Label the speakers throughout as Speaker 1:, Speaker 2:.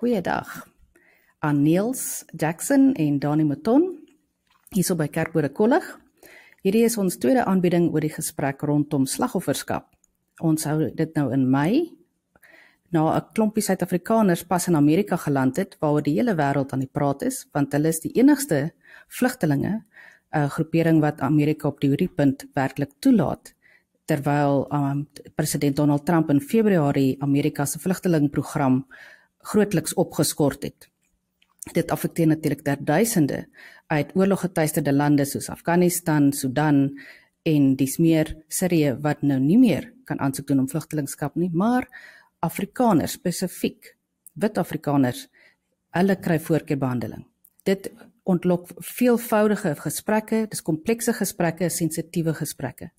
Speaker 1: Goeiedag aan Niels Jackson en Dani Mouton, hierso by Kerkbode Kollig. Hierdie is ons tweede aanbieding oor die gesprek rondom slagofferskap. Ons hou dit nou in Mei, na 'n klompie Suid-Afrikaners pas in Amerika geland het, waaroor die hele wêreld aan die praat is, want hulle is die enigste vlugtelinge, 'n groepering wat Amerika op die punt werklik toelaat, terwyl president Donald Trump in Februarie Amerika se vlugtelingprogram grootliks opgeskort het. Dit affekteer natuurlik duisende uit oorloggetuisterde lande soos Afghanistan, Sudan en dies meer Sirië wat nou nie meer kan aansoek doen om vlugtelingskap nie, maar Afrikaners spesifiek, wit Afrikaners, hulle kry voorkeurbehandeling. Dit ontlok veelvoudige gesprekke, dis komplekse gesprekke, sensitiewe gesprekke.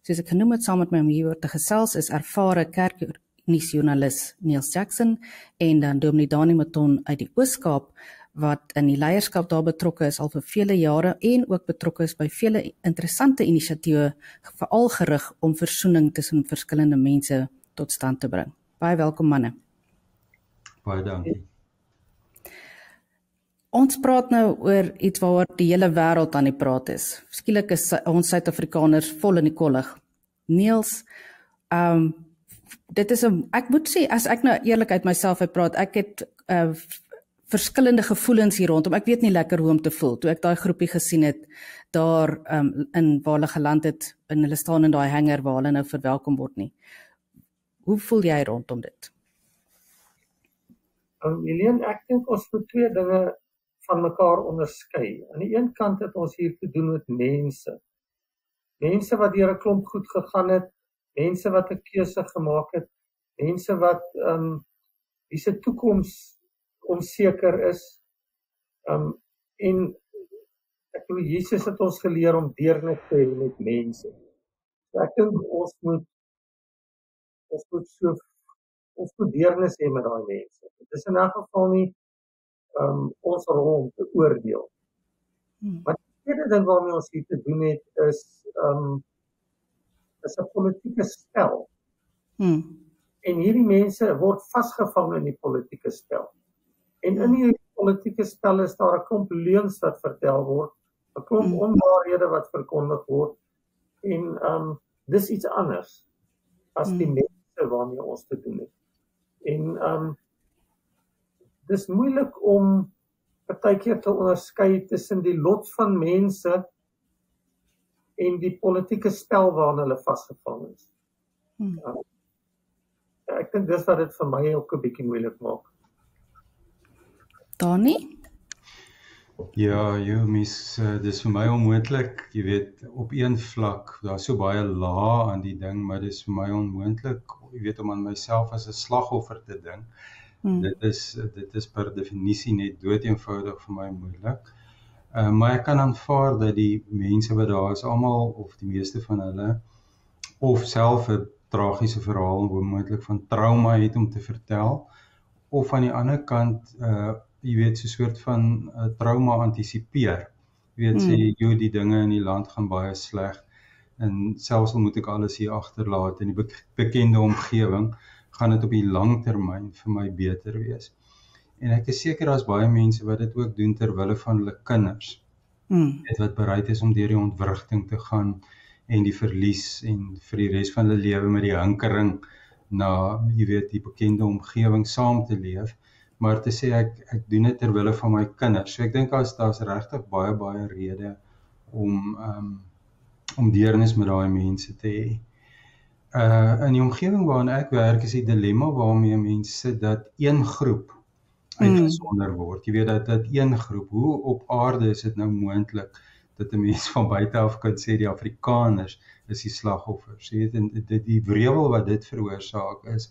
Speaker 1: Soos ek genoem het, saam met my om hieroor te gesels is ervare kerknuusjoernalis Niels Jackson en dan Dominee Dani Mouton uit die Oos-Kaap, wat in die leierskap daar betrokke is al vir vele jare en ook betrokke is by vele interessante inisiatiewe, veral gerig om versoening tussen verskillende mense tot stand te bring. Baie welkom manne.
Speaker 2: Baie dankie.
Speaker 1: Ons praat nou oor iets waaroor die hele wêreld aan die praat is. Skielik is ons Suid-Afrikaners vol in die kollig. Niels, dit is ek moet sê, as ek nou eerlik uit myself uitpraat, ek het verskillende gevoelens hier rondom. Ek weet nie lekker hoe om te voel. Toe ek daai groepie gesien het, daar in waar hulle geland het, en hulle staan in daai hanger waar hulle nou verwelkom word nie. Hoe voel jy rondom dit?
Speaker 3: Helene, ek dink ons moet twee dinge van mekaar onderskei. Aan die een kant het ons hier te doen met mense. Mense wat deur 'n klomp goed gegaan het, mense wat 'n keuse gemaak het, mense wat wie se toekoms onseker is. En ek bedoel, Jesus het ons geleer om deernis te hê met mense. So ek dink ons moet deernis hê met daai mense. Dit is in 'n geval nie ons rol om te oordeel. Maar die tweede ding waarmee ons hier te doen het is 'n politieke spel. En hierdie mense word vasgevang in die politieke spel. En in die politieke spel is daar 'n klomp leuns wat vertel word, 'n klomp onwaarhede wat verkondig word, en dis iets anders as die mense waarmee ons te doen het. En dis moeilik om partykeer te onderskei tussen die lot van mense en die politieke spel waarin hulle vasgevang is. Ek dink dis wat dit vir my ook 'n bietjie moeilik maak.
Speaker 1: Dani?
Speaker 2: Ja, dis vir my onmoontlik, jy weet, op een vlak, daar is so baie lae aan die ding, maar dis vir my onmoontlik, jy weet, om aan myself as 'n slagoffer te dink. Dit is per definisie net doodeenvoudig vir my moeilik. Maar ek kan aanvaar dat die mense wat daar is, almal of die meeste van hulle, of self 'n tragiese verhaal, moontlik van trauma het om te vertel, of aan die ander kant, jy weet, so 'n soort van trauma antisipeer. Jy weet, sê, die dinge in die land gaan baie sleg, en selfs al moet ek alles hier agterlaat in die bekende omgewing, gaan dit op die lang termyn vir my beter wees. En ek is seker daar's baie mense wat dit ook doen ter wille van hulle kinders. Wat bereid is om deur die ontwrigting te gaan en die verlies en vir die res van hulle lewe met die hinkering na, jy weet, die bekende omgewing saam te leef, maar te sê ek doen dit ter wille van my kinders. So ek dink daar's regtig baie rede om deernis met daai mense te hê. In die omgewing waarin ek werk is die dilemma waarmee mense sit dat een groep uitgesonder word. Jy weet dat een groep, hoe op aarde is dit nou moontlik dat 'n mens van buite af kan sê die Afrikaners is die slagoffers. Jy weet, en die wrevel wat dit veroorsaak is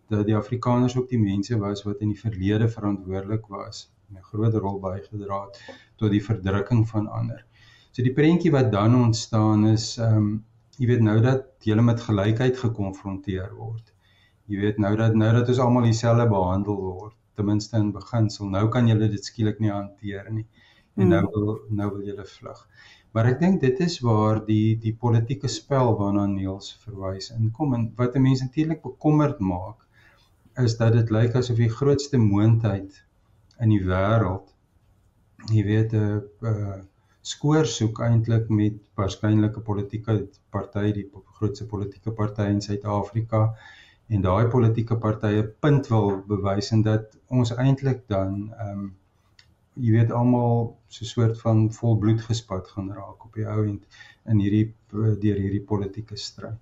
Speaker 2: dat die Afrikaners ook die mense was wat in die verlede verantwoordelik was, en 'n groot rol bygedra het tot die verdrukking van ander. So die prentjie wat dan ontstaan is, jy weet, nou dat julle met gelykheid gekonfronteer word. Jy weet, nou dat ons almal dieselfde behandel word, ten minste in beginsel, nou kan julle dit skielik nie hanteer nie. En nou wil julle vlug. Maar ek dink dit is waar die politieke spel waarna Niels verwys inkom, en wat 'n mens natuurlik bekommerd maak, is dat dit lyk asof die grootste moondheid in die wêreld, jy weet, 'n skoor soek eintlik met waarskynlik 'n politieke party, die grootste politieke party in Suid-Afrika, en daai politieke partye punt wil bewys en dat ons eintlik dan jy weet almal so 'n soort van vol bloed gespat gaan raak op die ou end in deur hierdie politieke stryd.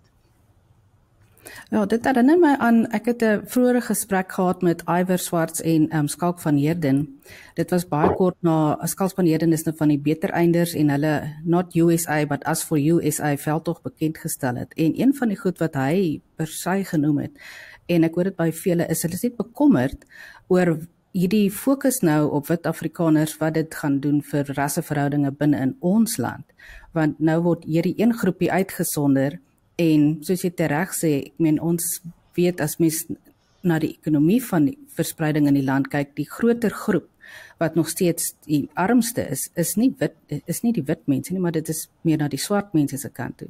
Speaker 1: Ja, dit herinner my aan, ek het 'n vroeëre gesprek gehad met Iver Swarts en Skalk van Heerden. Dit was baie kort na, Skalk van Heerden is nou van die Betereinders en hulle Not USA, but Us for USA veldtog bekend gestel het. En een van die goed wat hy per se genoem het, en ek hoor dit by vele, is hulle is net bekommerd oor hierdie fokus nou op wit Afrikaners, wat dit gaan doen vir rasseverhoudinge binne in ons land. Want nou word hierdie een groepie uitgesonder, en soos jy tereg sê, ek meen ons weet as mens na die ekonomie van die verspreiding in die land kyk, die groter groep wat nog steeds die armste is nie die wit mense nie, maar dit is meer na die swart mense se kant toe.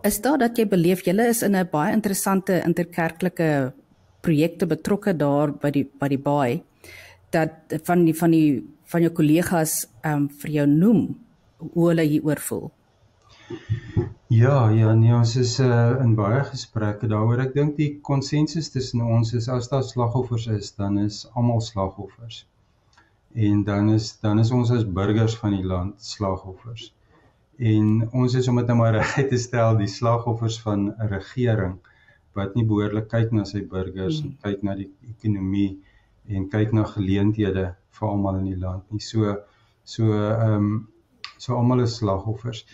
Speaker 1: Is daar dat jy beleef, julle is in 'n baie interessante interkerklike projekte betrokke daar by die baai, dat van jou kollegas vir jou noem hoe hulle hieroor voel?
Speaker 2: Ja, nee, ons is in baie gesprekke daaroor. Ek dink die konsensus tussen ons is, as daar slagoffers is, dan is almal slagoffers. En dan is ons as burgers van die land slagoffers. En ons is, om dit nou maar reg te stel, die slagoffers van 'n regering wat nie behoorlik kyk na sy burgers, kyk na die ekonomie en kyk na geleenthede vir almal in die land nie. So almal is slagoffers.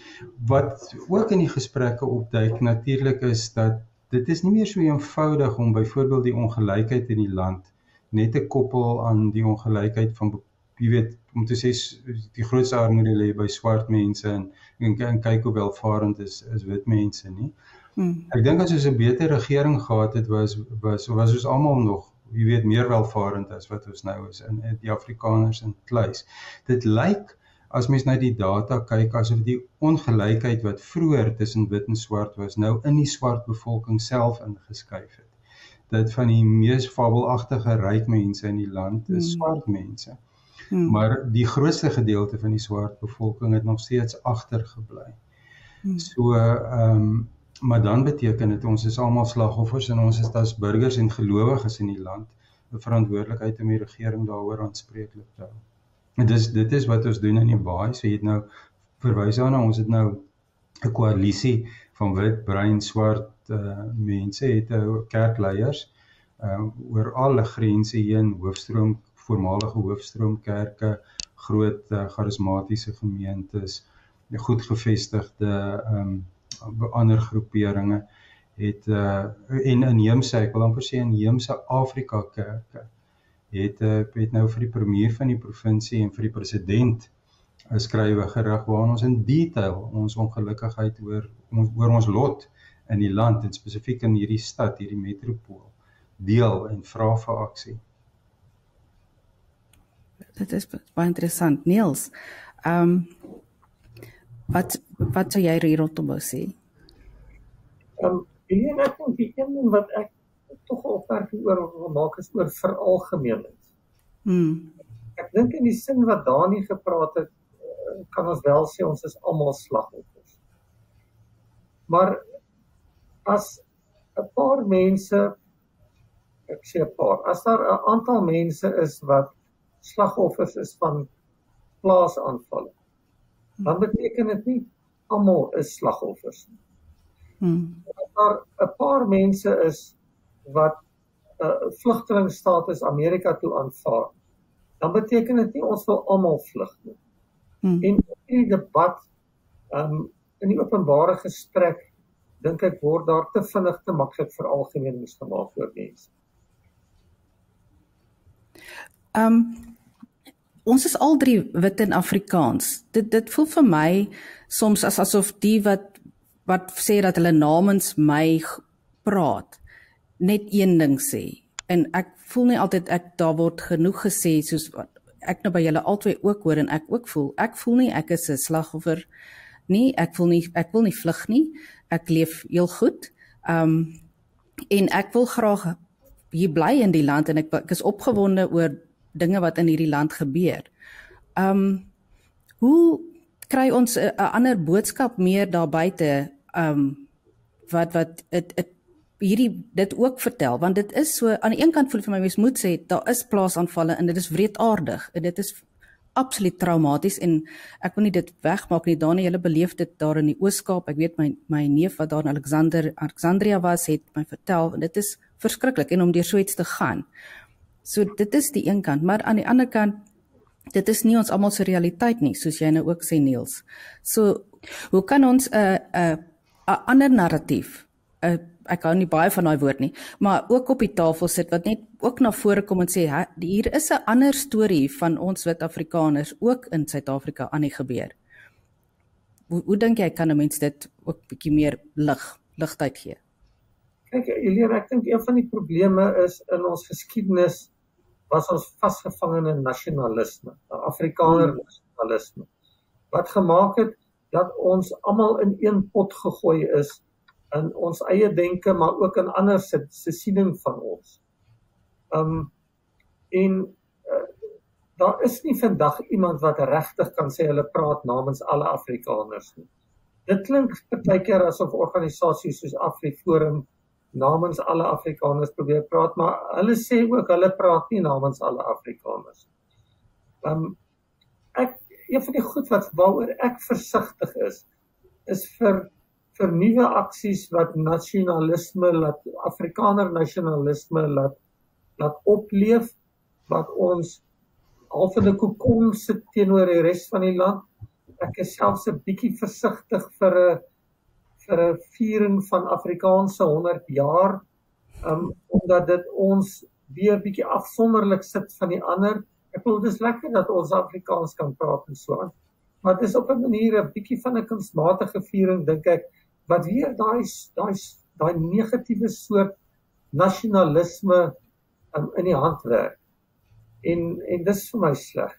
Speaker 2: Wat ook in die gesprekke opduik natuurlik is dat dit is nie meer so eenvoudig om byvoorbeeld die ongelykheid in die land net te koppel aan die ongelykheid van, jy weet, om te sê die grootste armoede lê by swart mense en kyk hoe welvarend is wit mense nie. Ek dink as ons 'n beter regering gehad het, was ons almal nog, jy weet, meer welvarend as wat ons nou is in die Afrikaners in kluis. Dit lyk, as mens na die data kyk, asof die ongelykheid wat vroeër tussen wit en swart was, nou in die swart bevolking self ingeskuif het. Dat van die mees fabelagtige ryk mense in die land is swart mense. Maar die grootste gedeelte van die swart bevolking het nog steeds agtergebly. Maar dan beteken dit, ons is almal slagoffers en ons is as burgers en gelowiges in die land 'n verantwoordelikheid om die regering daaroor aanspreeklik te hou. En dit is wat ons doen in die baai. So jy het nou verwys daarna, ons het nou 'n koalisie van wit, bruin, swart mense, het kerkleiers oor alle grense heen, voormalige hoofstroomkerke, groot charismatiese gemeentes, goed gevestigde ander groeperinge, het en inheemse, ek wil amper sê inheemse Afrika kerke, het nou vir die premier van die provinsie en vir die president 'n skrywe gerig waarin ons in detail ons ongelukkigheid oor ons lot in die land en spesifiek in hierdie stad, hierdie metropool, deel en vra vir aksie.
Speaker 1: Dit is baie interessant. Niels, wat sou jy hier rondom wou sê?
Speaker 3: Ek dink die een ding wat ek tog 'n opmerking oor gemaak is oor veralgemening. Ek dink in die sin wat Dani gepraat het, kan ons wel sê ons is almal slagoffers. Maar as 'n paar mense, ek sê 'n paar, as daar 'n aantal mense is wat slagoffers is van plaasaanvalle, dan beteken dit nie almal is slagoffers nie. As daar 'n paar mense is wat vlugtelingstatus Amerika toe aanvaar, dan beteken dit nie ons wil almal vlug nie. En in die debat, in die openbare gesprek, dink ek word daar te vinnig te maklik veralgemenings gemaak oor mense.
Speaker 1: Ons is al drie wit en Afrikaans. Dit voel vir my soms asof die wat sê dat hulle namens my praat, net een ding sê. En ek voel nie altyd daar word genoeg gesê, soos wat ek nou by julle albei ook hoor en ek ook voel. Ek voel nie ek is 'n slagoffer nie, ek wil nie vlug nie. Ek leef heel goed. En ek wil graag hier bly in die land en ek is opgewonde oor dinge wat in hierdie land gebeur. Hoe kry ons 'n ander boodskap meer daar buite wat dit ook vertel, want dit is so, aan die een kant voel vir my mens moet sê, daar is plaasaanvalle en dit is wreedaardig en dit is absoluut traumaties en ek wil nie dit wegmaak nie. Dani, julle beleef dit daar in die Oos-Kaap. Ek weet my neef wat daar in Alexandria was, het my vertel, en dit is verskriklik en om deur so iets te gaan. So dit is die een kant, maar aan die ander kant, dit is nie ons almal se realiteit nie, soos jy nou ook sê, Niels. So hoe kan ons 'n ander narratief, ek hou nie baie van daai woord nie, maar ook op die tafel sit wat net ook na vore kom en sê, hier is 'n ander storie van ons Suid-Afrikaners ook in Suid-Afrika aan die gebeur. Hoe dink jy kan 'n mens dit ook bietjie meer ligtheid gee?
Speaker 3: Kyk, Eliane, ek dink een van die probleme is in ons geskiedenis was ons vasgevang in nasionalisme, Afrikaner nasionalisme, wat gemaak het dat ons almal in een pot gegooi is in ons eie denke, maar ook in ander se siening van ons. Daar is nie vandag iemand wat regtig kan sê hulle praat namens alle Afrikaners nie. Dit klink partykeer asof organisasies soos AfriForum namens alle Afrikaners probeer praat, maar hulle sê ook hulle praat nie namens alle Afrikaners. Een van die goed waaroor ek versigtig is vir nuwe aksies wat nasionalisme, Afrikaner nasionalisme laat opleef, wat ons half in 'n kokon sit teenoor die res van die land. Ek is selfs 'n bietjie versigtig vir 'n viering van Afrikaanse 100 jaar, omdat dit ons weer bietjie afsonderlik sit van die ander. Ek bedoel, dit is lekker dat ons Afrikaans kan praat en so aan, maar dit is op 'n manier 'n bietjie van 'n kunsmatige viering, dink ek, wat weer daai negatiewe soort nasionalisme in die hand werk. En dis vir my sleg.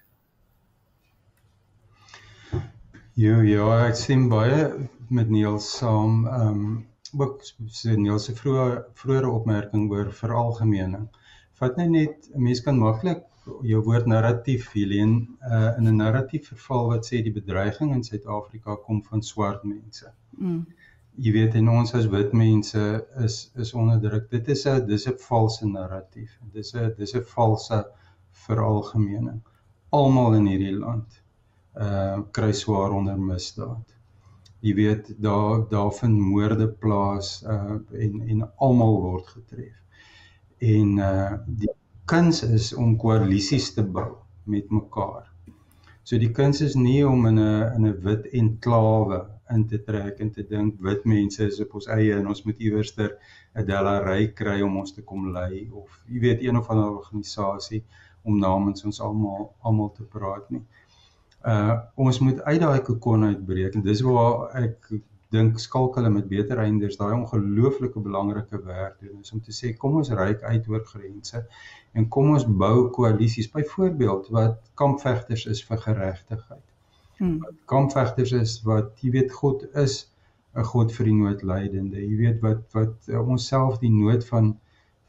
Speaker 2: Ja, ek stem baie met Niels saam. Ook Niels se vroeëre opmerking oor veralgemening. Vat net, 'n mens kan maklik jou woord narratief, Helene, in 'n narratief verval wat sê die bedreiging in Suid-Afrika kom van swart mense. Jy weet, en ons as wit mense is onderdruk. Dit is 'n valse narratief. Dis 'n valse veralgemening. Almal in hierdie land kry swaar onder misdaad. Jy weet, daar vind moorde plaas en almal word getref. En die kuns is om koalisies te bou met mekaar. So die kuns is nie om in 'n wit enklawe in te trek en te dink wit mense is op ons eie en ons moet iewerster 'n delary kry om ons te kom lei, of jy weet, een of ander organisasie om namens ons almal te praat nie. Ons moet uit daai kokon uitbreek, en dis waar ek dink skalk hulle met beter einders daai ongelooflike belangrike werk doen, is om te sê, kom ons reik uit oor grense, en kom ons bou koalisies, byvoorbeeld wat kampvegters is vir geregtigheid. Kampvegters is wat, jy weet, God is 'n God vir die noodlydende, jy weet, wat ons self die nood van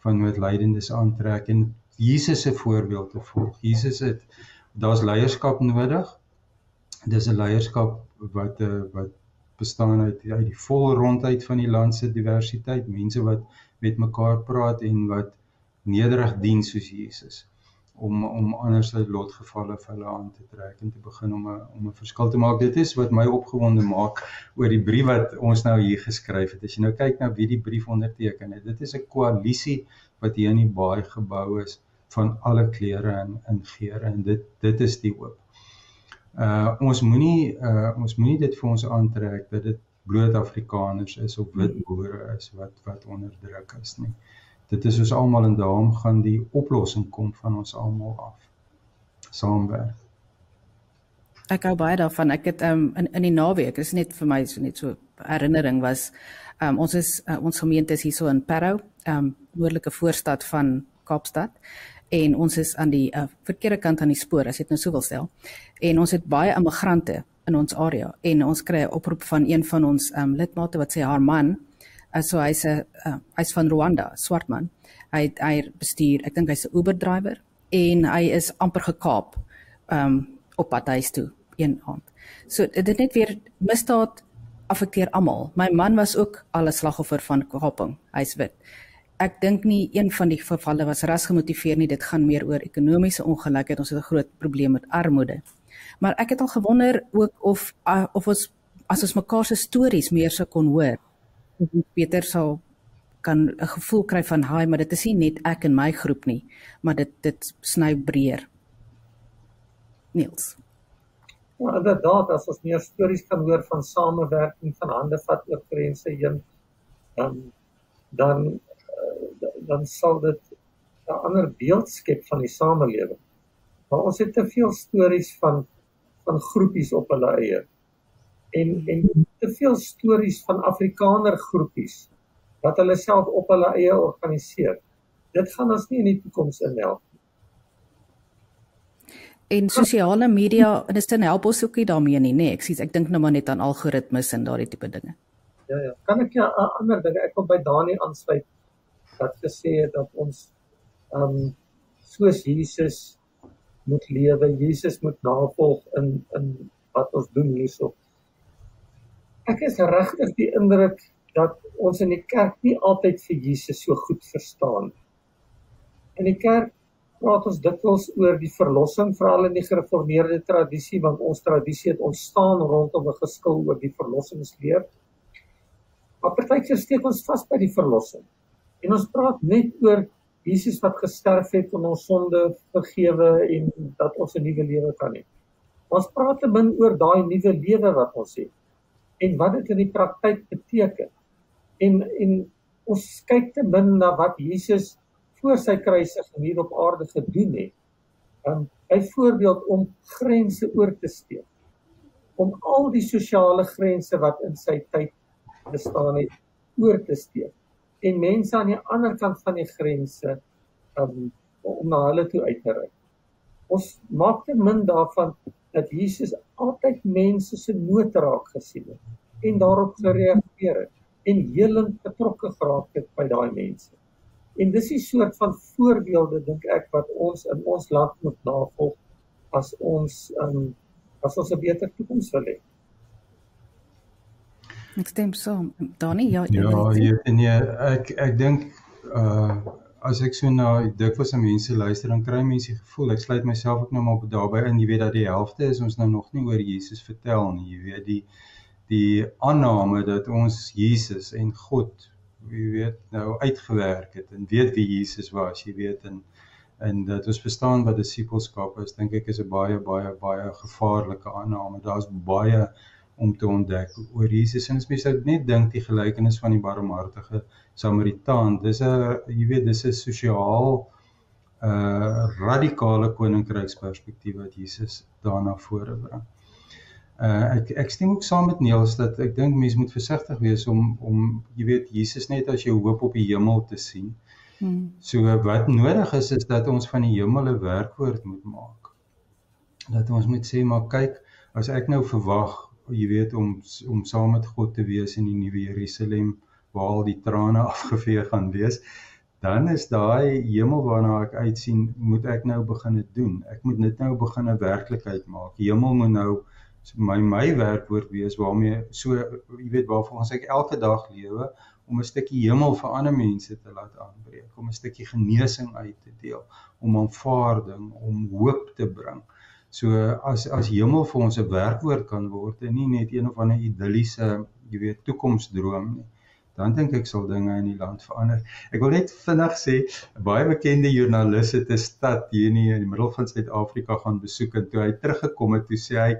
Speaker 2: noodlydendes aantrek, en Jesus se voorbeeld te volg. Jesus daar's leierskap nodig. Dis 'n leierskap wat bestaan uit die volle rondheid van die land se diversiteit, mense wat met mekaar praat en wat nederig dien soos Jesus, om anders se lotgevalle vir hulle aan te trek en te begin om 'n verskil te maak. Dit is wat my opgewonde maak oor die brief wat ons nou hier geskryf het. As jy nou kyk na wie die brief onderteken het, dit is 'n koalisie wat hier in die baai gebou is van alle kleure en geure, en dit is die hoop. Ons moenie dit vir ons aantrek dat dit bloot Afrikaners is of wit boere is wat onderdruk is nie. Dit is ons almal, en daarom gaan die oplossing kom van ons almal af. Saamwerk.
Speaker 1: Ek hou baie daarvan. Ek het in die naweek, is net vir my net so herinnering was, ons gemeente is hier so in Parow, noordelike voorstad van Kaapstad, en ons is aan die verkeerde kant aan die spoor, as jy dit nou so wil stel, en ons het baie immigrante in ons area, en ons kry 'n oproep van een van ons lidmate wat sê haar man So hy's van Rwanda, swart man. Hy bestuur, ek dink hy's 'n Uber driver en hy is amper gekaap op pad huis toe een aand. So dit net weer misdaad affekteer almal. My man was ook al 'n slagoffer van kaping. Hy's wit. Ek dink nie een van die gevalle was rasgemotiveer nie, dit gaan meer oor ekonomiese ongelykheid, ons het 'n groot probleem met armoede. Maar ek het al gewonder ook of ons, as ons mekaar se stories meer sou kon hoor, beter sal kan 'n gevoel kry van, maar dit is nie net ek en my groep nie, maar dit sny breër. Niels.
Speaker 3: Ja, inderdaad, as ons meer stories kan hoor van samewerking, van hande vat oor grense heen, dan sal dit 'n ander beeld skep van die samelewing. Maar ons het te veel stories van groepies op hulle eie. En te veel stories van Afrikaner groepies wat hulle self op hulle eie organiseer. Dit gaan ons nie in die toekoms inhelp.
Speaker 1: En sosiale media, en dit help ons ook nie daarmee nie, nee, ek dink nou maar net aan algoritmes en daardie tipe dinge.
Speaker 3: Ja. Kan ek 'n ander ding, ek wil by Dani aansluit, wat gesê het dat ons soos Jesus moet lewe, Jesus moet navolg in wat ons doen hierso. Ek is regtig die indruk dat ons in die kerk nie altyd vir Jesus so goed verstaan. In die kerk praat ons dikwels oor die verlossing, veral in die gereformeerde tradisie, want ons tradisie het ontstaan rondom 'n geskil oor die verlossingsleer. Maar partykeer steek ons vas by die verlossing. En ons praat net oor Jesus wat gesterf het en ons sonde vergewe en dat ons 'n nuwe lewe kan hê. Ons praat te min oor daai nuwe lewe wat ons het en wat dit in die praktyk beteken. En ons kyk te min na wat Jesus voor sy kruisiging hier op aarde gedoen het. Byvoorbeeld om grense oor te steek. Om al die sosiale grense wat in sy tyd bestaan het, oor te steek. En mense aan die ander kant van die grense om na hulle toe uit te reik. Ons maak te min daarvan dat Jesus altyd mense se nood raak gesien het en daarop gereageer het en helend betrokke geraak het by daai mense. En dis die soort van voorbeelde, dink ek, wat ons in ons land moet navolg as ons 'n beter toekoms wil hê.
Speaker 1: Ek stem saam. Dani, ja.
Speaker 2: Ek dink as ek so na dikwels aan mense luister, dan kry mense die gevoel, ek sluit myself ook nou maar daarbey in, jy weet dat die helfte is ons nou nog nie oor Jesus vertel nie, jy weet die aanname dat ons Jesus en God, jy weet, nou uitgewerk het en weet wie Jesus was, jy weet, en dat ons verstaan wat disippelskap is, dink ek is 'n baie gevaarlike aanname. Daar's baie om te ontdek oor Jesus. En as mense net dink die gelykenis van die barmhartige Samaritaan, dis 'n sosiaal radikale koninkryksperspektief wat Jesus daarna vore bring. Ek stem ook saam met Niels dat ek dink mense moet versigtig wees om jy weet Jesus net as jou hoop op die hemel te sien. So wat nodig is dat ons van die hemel 'n werkwoord moet maak. Dat ons moet sê, maar kyk, as ek nou verwag, jy weet, om saam met God te wees in die nuwe Jerusalem, waar al die trane afgevee gaan wees, dan is daai hemel waarna ek uitsien, moet ek nou begin doen. Ek moet dit nou begin 'n werklikheid maak. Hemel moet nou my werkwoord wees, waarmee jy weet, waarvolgens ek elke dag lewe, om 'n stukkie hemel vir ander mense te laat aanbreek, om 'n stukkie genesing uit te deel, om aanvaarding, om hoop te bring. So as hemel vir ons 'n werkwoord kan word en nie net een of ander idilliese, jy weet, toekomsdroom nie, dan dink ek sal dinge in die land verander. Ek wil net vinnig sê, 'n baie bekende joernalis het 'n stad hier in die middel van Suid-Afrika gaan besoek en toe hy teruggekom het, toe sê hy,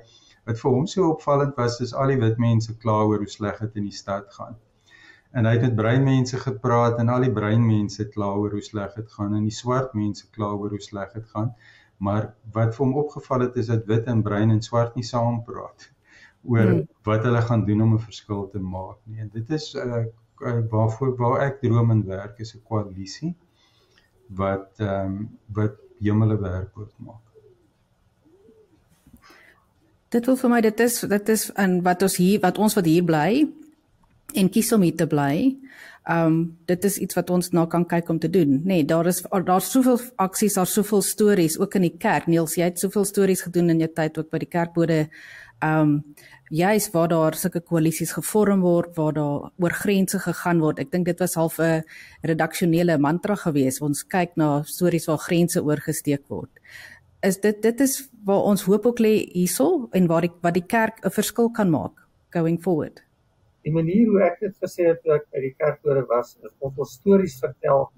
Speaker 2: wat vir hom so opvallend was, is al die wit mense kla oor hoe sleg dit in die stad gaan. En hy het met breinmense gepraat en al die breinmense kla oor hoe sleg dit gaan en die swart mense kla oor hoe sleg dit gaan. Maar wat vir hom opgeval het is dat wit en bruin en swart nie saam praat oor wat hulle gaan doen om 'n verskil te maak nie. En dit is waar ek droom en werk, is 'n koalisie wat hemel 'n werkwoord maak.
Speaker 1: Dit wil vir my, dit is en wat ons hier bly, en kies om hier te bly. Dit is iets wat ons na kan kyk om te doen. Nee, daar's soveel aksies, daar's soveel stories, ook in die kerk. Niels, jy het soveel stories gedoen in jou tyd ook by die kerkbode. Juist waar daar sulke koalisies gevorm word, waar daar oor grense gegaan word. Ek dink dit was half 'n redaksionele mantra gewees. Ons kyk na stories waar grense oorgesteek word. Dit is waar ons hoop ook lê hierso en waar die kerk 'n verskil kan maak going forward.
Speaker 3: Die manier hoe ek dit gesê het toe ek by die kerkbode was, is ons stories vertel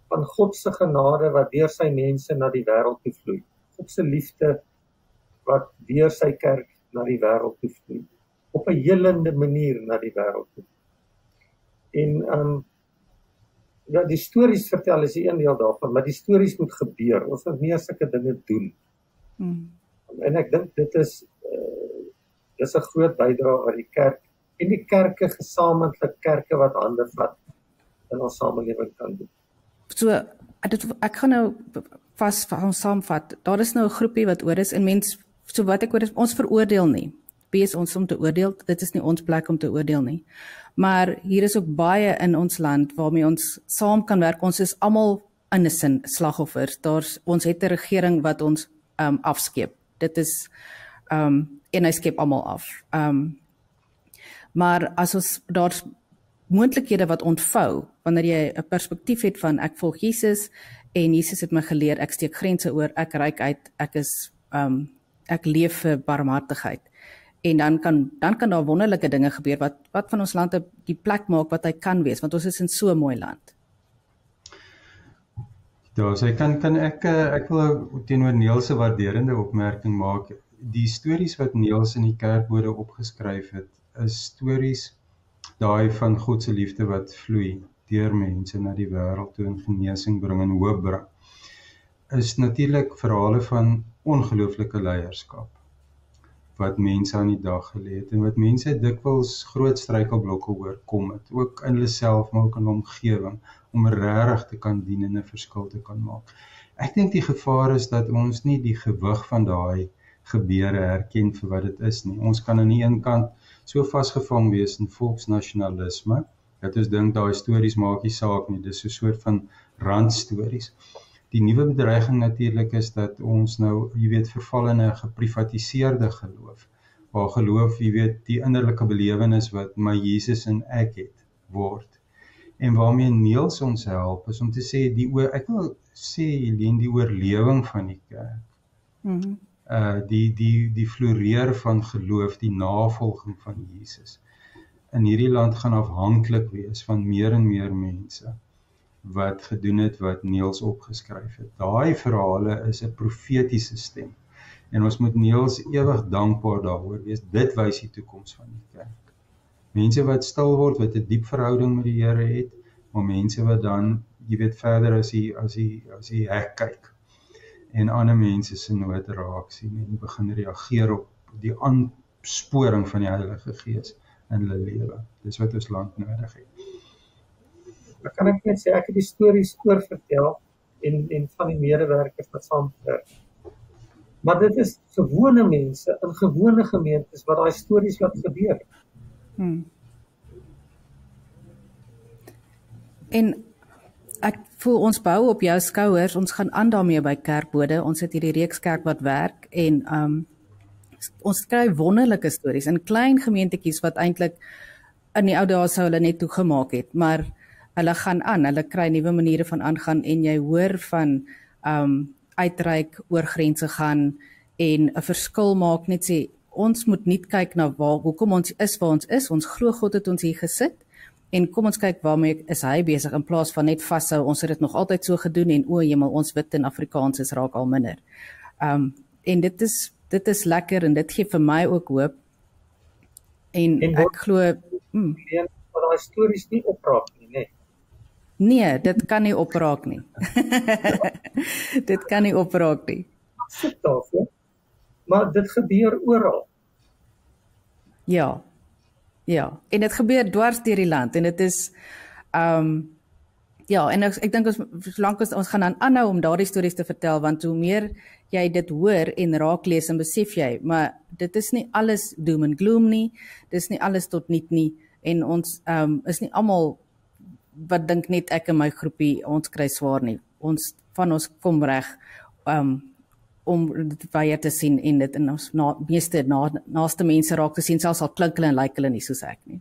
Speaker 3: van God se genade wat deur sy mense na die wêreld toe vloei. God se liefde wat deur sy kerk na die wêreld toe vloei. Op 'n helende manier na die wêreld toe. En ja, die stories vertel is 'n deel daarvan, maar die stories moet gebeur. Ons moet meer sulke dinge doen. En ek dink dit is 'n groot bydrae wat die kerk en die kerke gesamentlik kerke wat hande vat in ons samelewing kan doen.
Speaker 1: So, ek gaan nou vas saamvat. Daar is nou 'n groepie wat oor is en mens, so wat ek hoor is, ons veroordeel nie. Wie is ons om te oordeel? Dit is nie ons plek om te oordeel nie. Maar hier is ook baie in ons land waarmee ons saam kan werk. Ons is almal in 'n sin slagoffers. Ons het 'n regering wat ons afskeep. Dit is en hy skep almal af. Maar as ons daar's moontlikhede wat ontvou wanneer jy 'n perspektief het van ek volg Jesus en Jesus het my geleer ek steek grense oor, ek reik uit, ek leef vir barmhartigheid. En dan kan daar wonderlike dinge gebeur wat van ons land die plek maak wat hy kan wees, want ons is in so 'n mooi land.
Speaker 2: Ja, so ek wil teenoor Niels 'n waarderende opmerking maak. Die stories wat Niels in die kerkbode opgeskryf het, is stories daai van God se liefde wat vloei deur mense na die wêreld toe en genesing bring en hoop bring. Is natuurlik verhale van ongelooflike leierskap wat mense aan die dag gelê het en wat mense dikwels groot struikelblokke oorkom het, ook in hulle self, maar ook in omgewing, om regtig te kan dien en 'n verskil te kan maak. Ek dink die gevaar is dat ons nie die gewig van daai gebeure herken vir wat dit is nie. Ons kan aan die een kant so vasgevang wees in volksnasionalisme, dat ons dink daai stories maak nie saak nie, dis 'n soort van randstories. Die nuwe bedreiging natuurlik is dat ons nou, verval in 'n geprivatiseerde geloof, waar geloof, die innerlike belewenis wat my Jesus en ek het, word. En waarmee Niels ons help, is om te sê, ek wil sê, Helene, die oorlewing van die kerk, die floreer van geloof, die navolging van Jesus, in hierdie land gaan afhanklik wees van meer en meer mense, wat gedoen het wat Niels opgeskryf het. Daai verhale is 'n profetiese stem. En ons moet Niels ewig dankbaar daaroor wees. Dit wys die toekoms van die kerk. Mense wat stil word, wat 'n diep verhouding met die Here het, maar mense wat dan, verder as die hek kyk en ander mense se nood raak sien en begin reageer op die aansporing van die Heilige Gees in hulle lewe. Dis wat ons land nodig het. Dan kan ek net sê, ek het die stories oorvertel en van die medewerkers wat saamwerk. Maar dit is gewone mense in gewone gemeentes wat daai stories laat gebeur. En ek voel ons bou op jou skouers, ons gaan aan daarmee by kerkbode, ons het hierdie reeks kerk wat werk en ons skryf wonderlike stories in klein gemeentetjies wat eintlik in die ou dae sou hulle net toegemaak het, maar hulle gaan aan, hulle kry nuwe maniere van aangaan en jy hoor van uitreik, oor grense gaan en 'n verskil maak, net sê, ons moet nie kyk na hoekom ons is waar ons glo God het ons hier gesit en kom ons kyk waarmee is hy besig in plaas van net vashou, ons het dit nog altyd so gedoen en o jemel, ons wit en Afrikaans is raak al minder. En dit is lekker en dit gee vir my ook hoop en ek glo
Speaker 3: maar daai stories nie opraak nie, nee.
Speaker 1: Nee, dit kan nie opraak nie. Dit kan nie opraak nie.
Speaker 3: Sit daarvoor. Maar dit gebeur oral.
Speaker 1: Ja, en dit gebeur dwars deur die land en dit is, ja, en ek dink solank ons gaan dan aanhou om daardie stories te vertel, want hoe meer jy dit hoor en raak lees en besef jy, maar dit is nie alles doom en gloom nie, dit is nie alles tot niet nie, En ons is nie almal wat dink net ek en my groepie ons kry swaar nie. Ons van ons kom reg om dit weier te sien en dit in ons meeste naaste mense raak te sien, selfs al klink hulle en lyk hulle nie soos ek nie.